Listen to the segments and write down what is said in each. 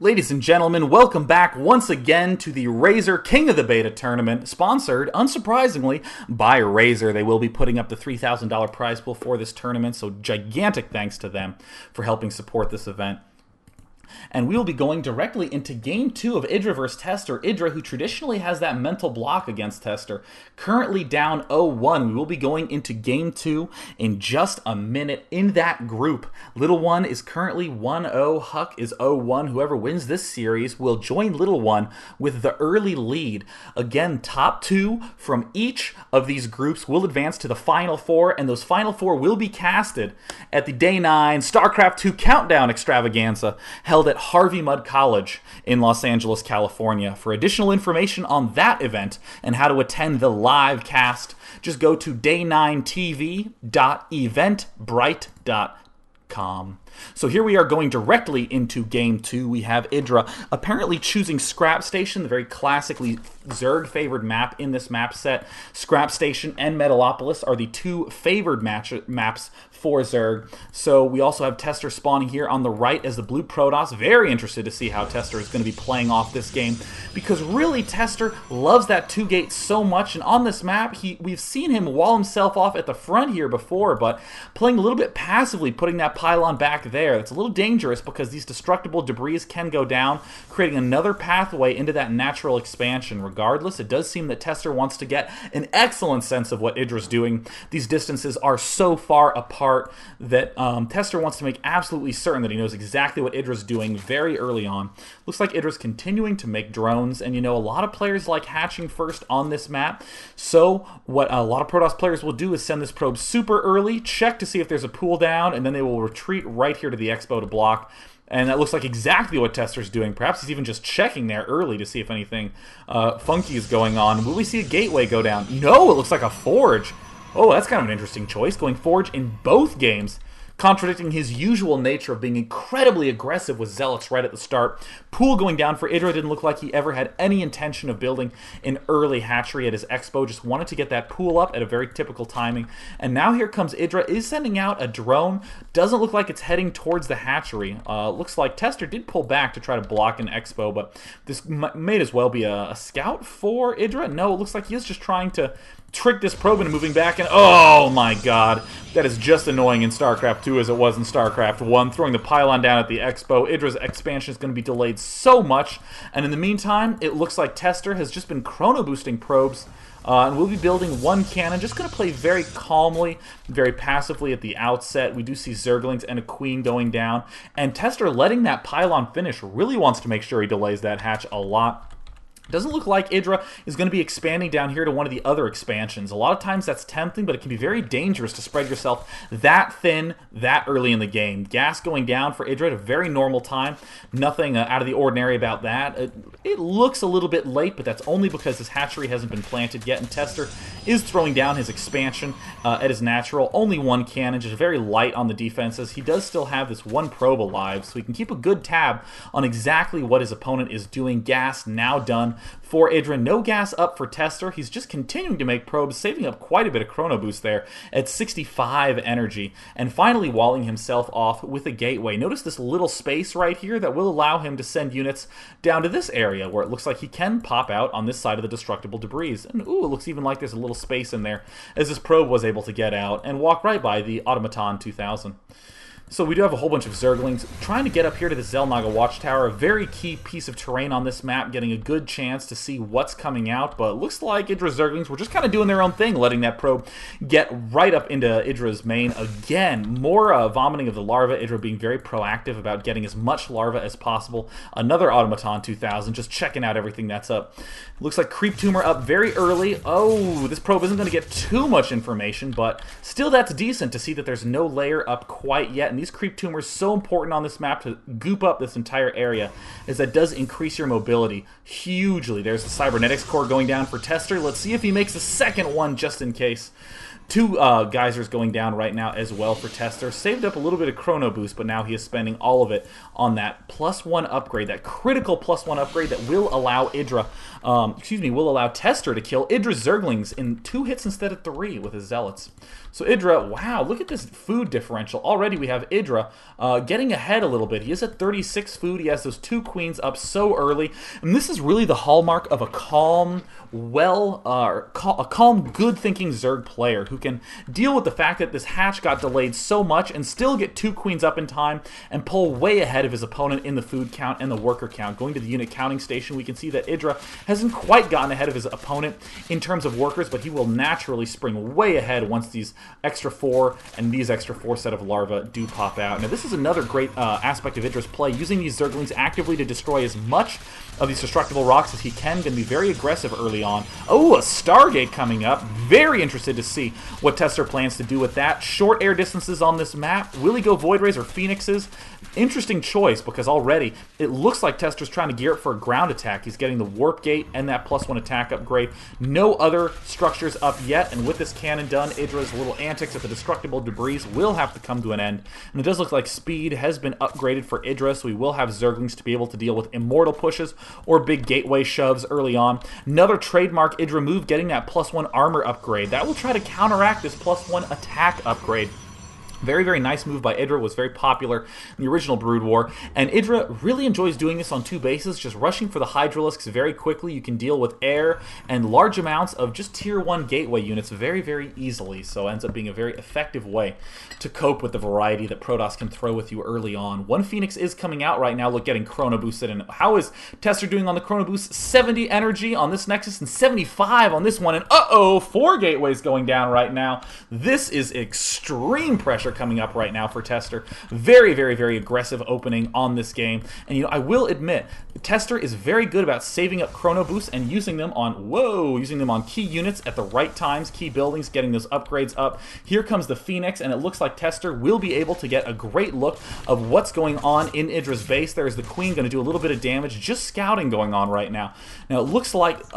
Ladies and gentlemen, welcome back once again to the Razer King of the Beta tournament, sponsored, unsurprisingly, by Razer. They will be putting up the $3,000 prize pool for this tournament, so gigantic thanks to them for helping support this event. And we will be going directly into Game 2 of Idra vs. Tester. Idra, who traditionally has that mental block against Tester, currently down 0-1. We will be going into Game 2 in just a minute in that group. Little One is currently 1-0. Huck is 0-1. Whoever wins this series will join Little One with the early lead. Again, top two from each of these groups will advance to the Final Four, and those Final Four will be casted at the Day 9 Starcraft 2 Countdown Extravaganza held at Harvey Mudd College in Los Angeles, California. For additional information on that event and how to attend the live cast, just go to day9tv.eventbrite.com. So here we are going directly into Game 2. We have Idra apparently choosing Scrap Station, the very classically Zerg-favored map in this map set. Scrap Station and Metalopolis are the two favored maps for Zerg. So we also have Tester spawning here on the right as the blue Protoss. Very interested to see how Tester is going to be playing off this game, because really Tester loves that 2-gate so much, and on this map we've seen him wall himself off at the front here before, but playing a little bit passively, putting that pylon back there. That's a little dangerous because these destructible debris can go down, creating another pathway into that natural expansion. Regardless, it does seem that Tester wants to get an excellent sense of what Idra's doing. These distances are so far apart that Tester wants to make absolutely certain that he knows exactly what Idra's doing very early on. Looks like Idra's continuing to make drones, and you know, a lot of players like hatching first on this map. So what a lot of Protoss players will do is send this probe super early, check to see if there's a pool down, and then they will retreat right here to the Expo to block. And that looks like exactly what Tester's doing. Perhaps he's even just checking there early to see if anything funky is going on. Will we see a gateway go down? No, it looks like a forge. Oh, that's kind of an interesting choice, going forge in both games, contradicting his usual nature of being incredibly aggressive with Zealots right at the start. Pool going down for Idra. Didn't look like he ever had any intention of building an early hatchery at his Expo. Just wanted to get that pool up at a very typical timing. And now here comes Idra, is sending out a drone. Doesn't look like it's heading towards the hatchery. Looks like Tester did pull back to try to block an Expo, but this may as well be a scout for Idra. No, it looks like he is just trying to trick this probe into moving back, and oh my god, that is just annoying in StarCraft 2 as it was in StarCraft 1, throwing the pylon down at the Expo. Idra's expansion is going to be delayed so much, and in the meantime, it looks like Tester has just been chrono boosting probes, and we'll be building one cannon, just going to play very calmly, very passively at the outset. We do see Zerglings and a Queen going down, and Tester letting that pylon finish, really wants to make sure he delays that hatch a lot. Doesn't look like Idra is going to be expanding down here to one of the other expansions. A lot of times that's tempting, but it can be very dangerous to spread yourself that thin that early in the game. Gas going down for Idra at a very normal time. Nothing out of the ordinary about that. It looks a little bit late, but that's only because his hatchery hasn't been planted yet, and Tester is throwing down his expansion at his natural. Only one cannon, just very light on the defenses. He does still have this one probe alive, so he can keep a good tab on exactly what his opponent is doing. Gas now done for Idra. No gas up for Tester. He's just continuing to make probes, saving up quite a bit of chrono boost there at 65 energy, and finally walling himself off with a gateway. Notice this little space right here that will allow him to send units down to this area where it looks like he can pop out on this side of the destructible debris. And ooh, it looks even like there's a little space in there as this probe was able to get out and walk right by the Automaton 2000. So we do have a whole bunch of Zerglings trying to get up here to the Xel'Naga Watchtower. A very key piece of terrain on this map, getting a good chance to see what's coming out. But it looks like Idra's Zerglings were just kind of doing their own thing, letting that probe get right up into Idra's main. Again, more vomiting of the larva. Idra being very proactive about getting as much larva as possible. Another Automaton 2000, just checking out everything that's up. Looks like Creep Tumor up very early. Oh, this probe isn't going to get too much information, but still that's decent to see that there's no layer up quite yet. And these Creep Tumors so important on this map to goop up this entire area, as that does increase your mobility hugely. There's the Cybernetics core going down for Tester. Let's see if he makes a second one just in case. Two geysers going down right now as well for Tester. Saved up a little bit of chrono boost, but now he is spending all of it on that +1 upgrade, that critical +1 upgrade that will allow will allow Tester to kill Idra's Zerglings in 2 hits instead of 3 with his Zealots. So Idra, wow, look at this food differential. Already we have Idra getting ahead a little bit. He is at 36 food. He has those 2 queens up so early. And this is really the hallmark of a calm, good-thinking Zerg player who can deal with the fact that this hatch got delayed so much and still get 2 queens up in time and pull way ahead of his opponent in the food count and the worker count. Going to the unit counting station, we can see that Idra hasn't quite gotten ahead of his opponent in terms of workers, but he will naturally spring way ahead once these extra 4 and these extra 4 set of larvae do pop out. Now this is another great aspect of Idra's play, using these Zerglings actively to destroy as much of these destructible rocks as he can. Going to be very aggressive early on. Oh, a Stargate coming up. Very interested to see what Tester plans to do with that. Short air distances on this map. Will he go Void Rays or Phoenixes? Interesting choice, because already it looks like Tester's trying to gear up for a ground attack. He's getting the Warp Gate and that +1 attack upgrade. No other structures up yet, and with this cannon done, Idra's little antics at the destructible debris will have to come to an end. And it does look like speed has been upgraded for Idra, so we will have Zerglings to be able to deal with immortal pushes or big gateway shoves early on. Another trademark Idra move, getting that +1 armor upgrade. That will try to counteract this +1 attack upgrade. Very, very nice move by Idra. Was very popular in the original Brood War. And Idra really enjoys doing this on 2 bases, just rushing for the Hydralisks very quickly. You can deal with air and large amounts of just tier 1 gateway units very, very easily. So it ends up being a very effective way to cope with the variety that Protoss can throw with you early on. 1 Phoenix is coming out right now. Look, getting chrono boosted. And how is Tester doing on the chrono boost? 70 energy on this Nexus and 75 on this one. And uh-oh, 4 gateways going down right now. This is extreme pressure coming up right now for Tester. Very, very, very aggressive opening on this game. And you know, I will admit, Tester is very good about saving up chrono boosts and using them on key units at the right times, key buildings, getting those upgrades up. Here comes the Phoenix, and it looks like Tester will be able to get a great look of what's going on in Idra's base. There's the Queen going to do a little bit of damage, just scouting going on right now. Now it looks like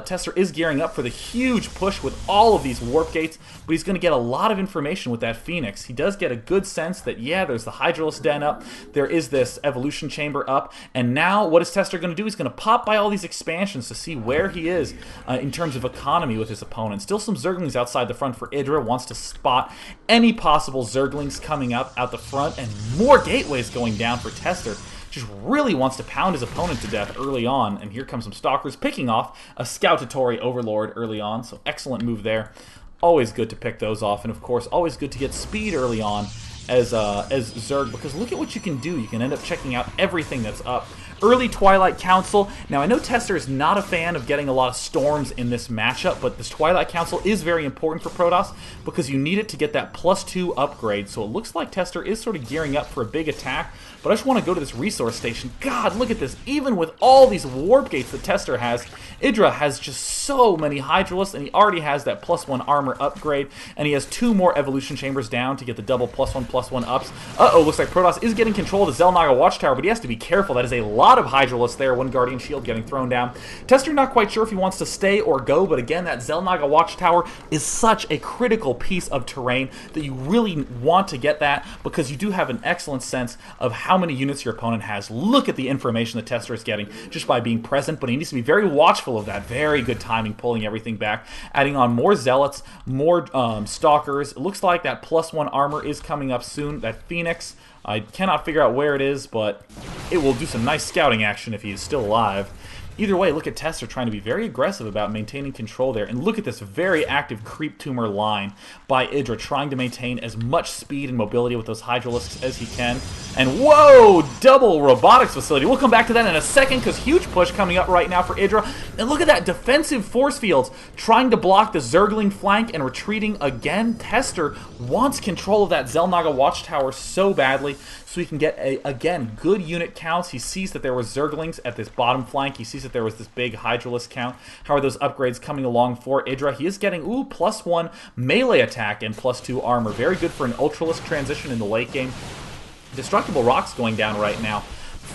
Tester is gearing up for the huge push with all of these warp gates, but he's going to get a lot of information with that Phoenix. He does get a good sense that, yeah, there's the Hydralisk Den up, there is this Evolution Chamber up, and now what is Tester going to do? He's going to pop by all these expansions to see where he is in terms of economy with his opponent. Still some Zerglings outside the front for Idra, wants to spot any possible Zerglings coming up out the front, and more gateways going down for Tester. Just really wants to pound his opponent to death early on, and here comes some Stalkers picking off a Scoutatory Overlord early on, so excellent move there. Always good to pick those off, and of course always good to get speed early on as Zerg, because look at what you can do. You can end up checking out everything that's up. Early Twilight Council. Now, I know Tester is not a fan of getting a lot of storms in this matchup, but this Twilight Council is very important for Protoss because you need it to get that +2 upgrade. So it looks like Tester is sort of gearing up for a big attack, but I just want to go to this resource station. God, look at this. Even with all these warp gates that Tester has, Idra has just so many Hydralisks, and he already has that +1 armor upgrade, and he has 2 more evolution chambers down to get the double +1/+1 ups. Uh-oh, looks like Protoss is getting control of the Xel'Naga Watchtower, but he has to be careful. That is a lot of Hydralisks there. 1 Guardian Shield getting thrown down. Tester not quite sure if he wants to stay or go, but again, that Xel'Naga Watchtower is such a critical piece of terrain that you really want to get that, because you do have an excellent sense of how many units your opponent has. Look at the information that Tester is getting just by being present, but he needs to be very watchful of that. Very good timing, pulling everything back, adding on more Zealots, more Stalkers. It looks like that +1 armor is coming up soon. That Phoenix, I cannot figure out where it is, but it will do some nice scouting action if he is still alive. Either way, look at Tester trying to be very aggressive about maintaining control there. And look at this very active Creep Tumor line by Idra, trying to maintain as much speed and mobility with those Hydralisks as he can. And whoa! Double robotics facility. We'll come back to that in a second, because huge push coming up right now for Idra. And look at that, defensive force fields trying to block the Zergling flank and retreating again. Tester wants control of that Xel'Naga Watchtower so badly, so he can get, again, good unit counts. He sees that there were Zerglings at this bottom flank. He sees that there was this big Hydralisk count. How are those upgrades coming along for Idra? He is getting, +1 melee attack and +2 armor. Very good for an Ultralisk transition in the late game. Destructible Rocks going down right now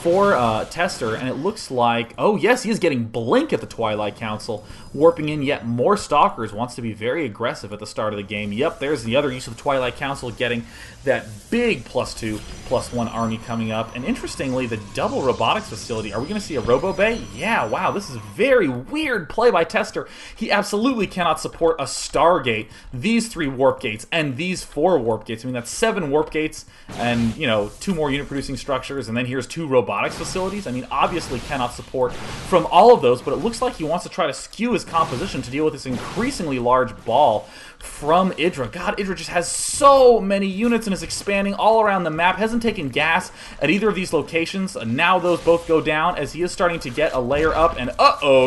for Tester, and it looks like, oh yes, he is getting Blink at the Twilight Council, warping in yet more Stalkers, wants to be very aggressive at the start of the game. Yep, there's the other use of the Twilight Council, getting that big +2/+1 army coming up. And interestingly, the double robotics facility, are we going to see a Robo Bay? Yeah, wow, this is a very weird play by Tester. He absolutely cannot support a Stargate, these 3 warp gates, and these 4 warp gates. I mean, that's 7 warp gates, and, you know, 2 more unit producing structures, and then here's 2 robotics facilities. I mean, obviously cannot support from all of those, but it looks like he wants to try to skew his composition to deal with this increasingly large ball from Idra. God, Idra just has so many units and is expanding all around the map. Hasn't taken gas at either of these locations, and now those both go down as he is starting to get a layer up, and uh-oh,